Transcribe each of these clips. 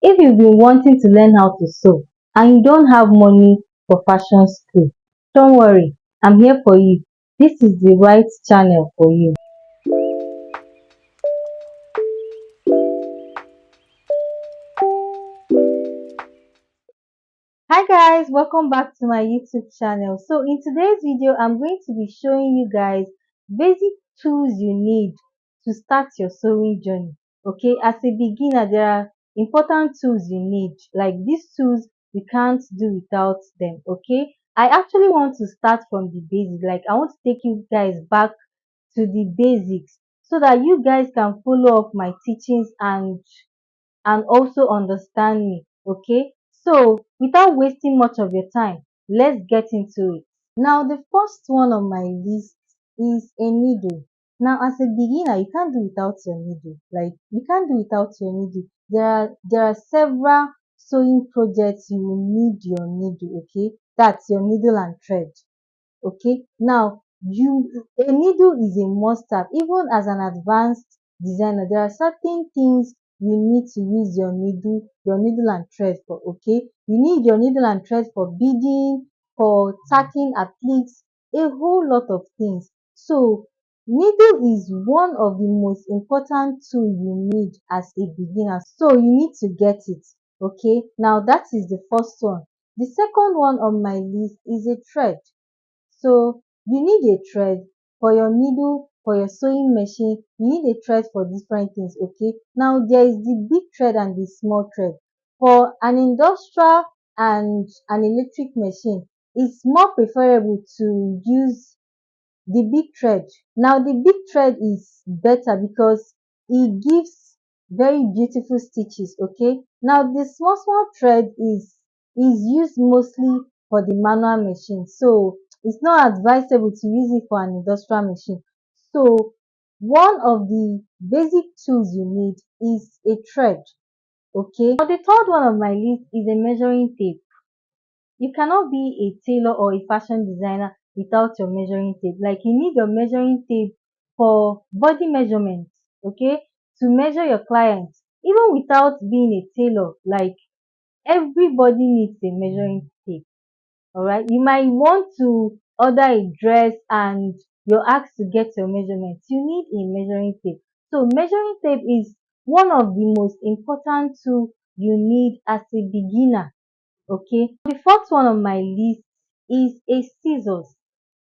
If you've been wanting to learn how to sew and you don't have money for fashion school, don't worry, I'm here for you. This is the right channel for you. Hi guys, welcome back to my YouTube channel. So in today's video, I'm going to be showing you guys basic tools you need to start your sewing journey. Okay, as a beginner, there are important tools you need. Like these tools, you can't do without them. Okay, I actually want to start from the basics. Like I want to take you guys back to the basics so that you guys can follow up my teachings and also understand me. Okay, so without wasting much of your time, let's get into it. Now the first one on my list is a needle. Now as a beginner, you can't do without your needle. Like you can't do without your needle. There are several sewing projects you will need your needle. Okay, that's your needle and thread. Okay, now you a needle is a must have. Even as an advanced designer, there are certain things you need to use your needle and thread for. Okay, you need your needle and thread for beading, for tacking appliques, a whole lot of things. So needle is one of the most important tool you need as a beginner, so you need to get it. Okay, now that is the first one. The second one on my list is a thread. So you need a thread for your needle, for your sewing machine. You need a thread for different things. Okay, now there is the big thread and the small thread. For an industrial and an electric machine, it's more preferable to use the big thread. Now the big thread is better because it gives very beautiful stitches. Okay, now the small thread is used mostly for the manual machine, so it's not advisable to use it for an industrial machine. So one of the basic tools you need is a thread. Okay, now the third one of my list is a measuring tape. You cannot be a tailor or a fashion designer without your measuring tape. Like you need your measuring tape for body measurements, okay, to measure your clients. Even without being a tailor, like everybody needs a measuring tape. All right, you might want to order a dress and you're asked to get your measurements. You need a measuring tape. So measuring tape is one of the most important tools you need as a beginner. Okay, the fourth one on my list is a scissors.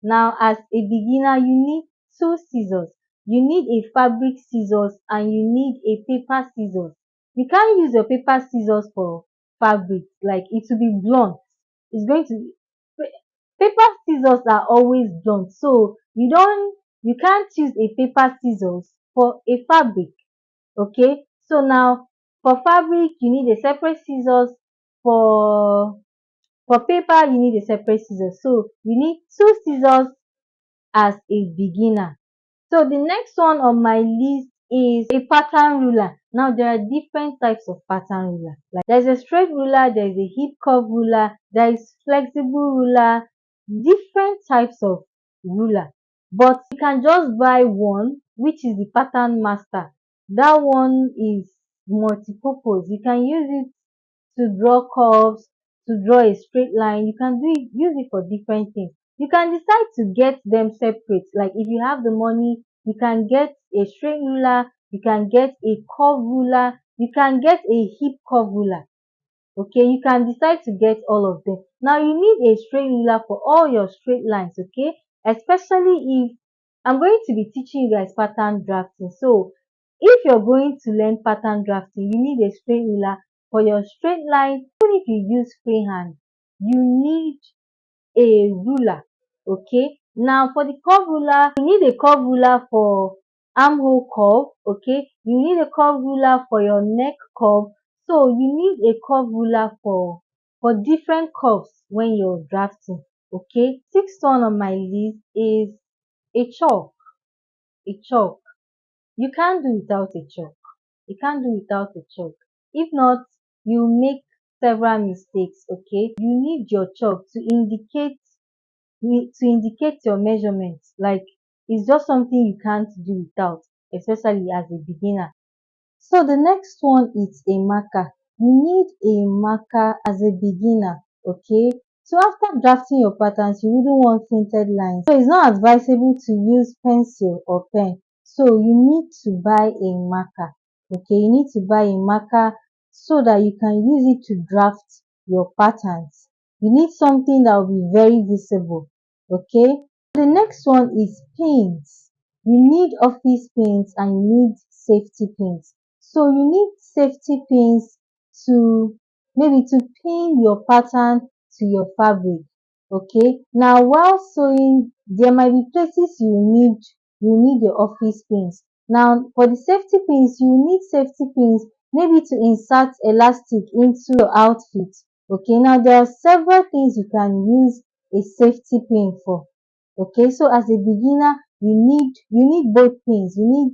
Now as a beginner, you need two scissors. You need a fabric scissors and you need a paper scissors. You can't use your paper scissors for fabric, like it will be blunt. It's going to be paper scissors are always blunt, so you can't use a paper scissors for a fabric. Okay, so now for fabric you need a separate scissors. For for paper you need a separate scissors, so you need two scissors as a beginner. So the next one on my list is a pattern ruler. Now there are different types of pattern ruler. Like there's a straight ruler, there is a hip curve ruler, there is flexible ruler, different types of ruler. But you can just buy one, which is the pattern master. That one is multi-purpose. You can use it to draw curves, to draw a straight line. You can use it for different things. You can decide to get them separate. Like if you have the money, you can get a straight ruler, you can get a curve ruler, you can get a hip curve ruler. Okay, you can decide to get all of them. Now you need a straight ruler for all your straight lines. Okay, especially if I'm going to be teaching you guys pattern drafting. So if you're going to learn pattern drafting, you need a straight ruler for your straight line. Even if you use freehand, you need a ruler. Okay, now for the curve ruler, you need a curve ruler for armhole curve. Okay, you need a curve ruler for your neck curve. So you need a curve ruler for different curves when you're drafting. Okay, sixth one on my list is a chalk. A chalk, you can't do without a chalk. You can't do without a chalk. If not, you make several mistakes. Okay, you need your chalk to indicate your measurements. Like it's just something you can't do without, especially as a beginner. So the next one is a marker. you need a marker as a beginner, okay? So after drafting your patterns, you wouldn't want tinted lines. So it's not advisable to use pencil or pen. So you need to buy a marker, okay? You need to buy a marker so that you can use it to draft your patterns. You need something that will be very visible, okay? The next one is pins. You need office pins and you need safety pins. So you need safety pins to maybe to pin your pattern to your fabric, okay? Now while sewing, there might be places you need your office pins. Now for the safety pins, you need safety pins maybe to insert elastic into your outfit, okay? Now there are several things you can use a safety pin for, okay? So as a beginner, you need both pins. You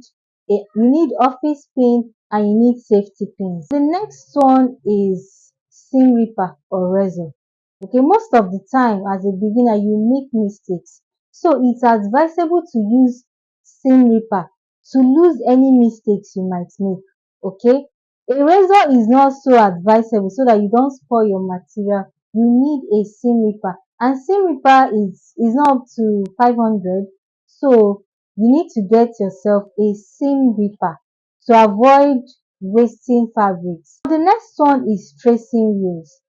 need office pin and you need safety pins. The next one is seam ripper or razor. Okay, most of the time as a beginner you make mistakes, so it's advisable to use seam ripper to lose any mistakes you might make, okay? A razor is not so advisable so that you don't spoil your material. You need a seam ripper, and seam ripper is not up to 500, so you need to get yourself a seam ripper to avoid wasting fabrics. The next one is tracing wheels.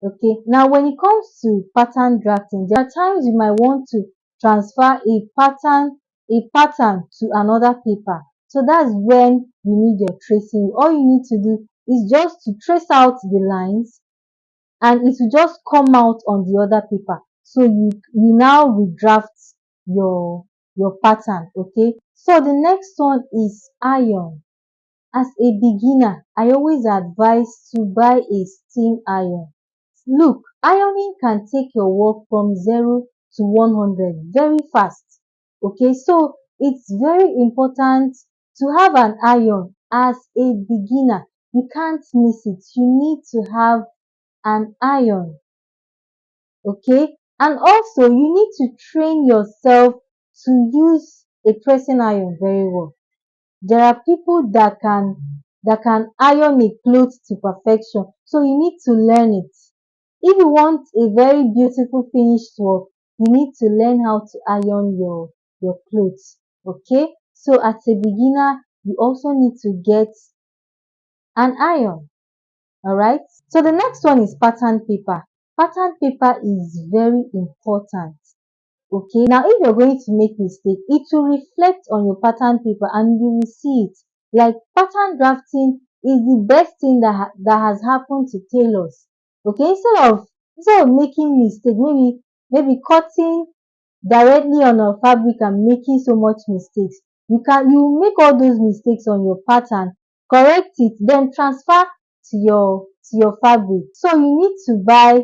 Okay, now when it comes to pattern drafting, there are times you might want to transfer a pattern to another paper. So that's when you need your tracing. All you need to do is just to trace out the lines and it will just come out on the other paper. So you now redraft your pattern. Okay. So the next one is iron. As a beginner, I always advise to buy a steam iron. Look, ironing can take your work from 0 to 100 very fast. Okay, so it's very important to have an iron as a beginner. You can't miss it. You need to have an iron. Okay, and also you need to train yourself to use a pressing iron very well. There are people that can iron a cloth to perfection, so you need to learn it. If you want a very beautiful finished work, you need to learn how to iron your clothes, okay? So as a beginner, you also need to get an iron, all right? So the next one is pattern paper. Pattern paper is very important. Okay, now if you're going to make mistake, it will reflect on your pattern paper and you will see it. Like pattern drafting is the best thing that has happened to tailors. Okay, instead of making mistake, maybe cutting directly on a fabric and making so much mistakes, you make all those mistakes on your pattern, correct it, then transfer to your fabric. So you need to buy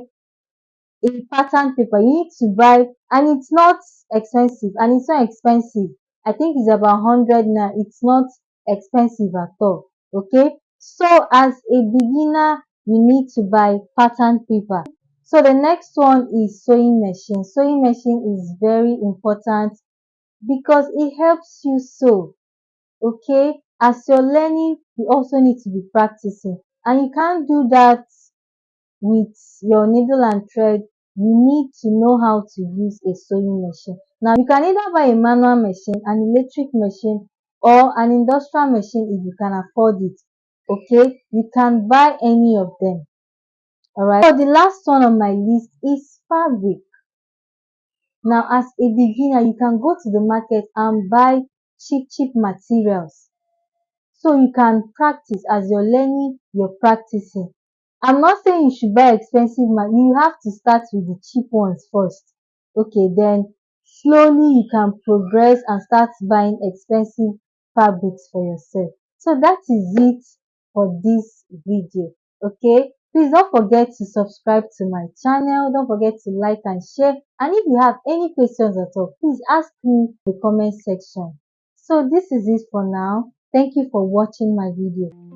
a pattern paper. You need to buy, and it's not expensive, I think it's about 100 now. It's not expensive at all, okay? So as a beginner, you need to buy pattern paper. So the next one is sewing machine. Sewing machine is very important because it helps you sew, okay? As you're learning, you also need to be practicing, and you can't do that with your needle and thread. You need to know how to use a sewing machine. Now you can either buy a manual machine, an electric machine, or an industrial machine if you can afford it, okay? You can buy any of them, all right? So the last one on my list is fabric. Now as a beginner, you can go to the market and buy cheap materials so you can practice. As you're learning, you're practicing. I'm not saying you should buy expensive you have to start with the cheap ones first, okay? Then slowly you can progress and start buying expensive fabrics for yourself. So that is it for this video, okay? Please don't forget to subscribe to my channel. Don't forget to like and share, and if you have any questions at all, please ask me in the comment section. So this is it for now. Thank you for watching my video.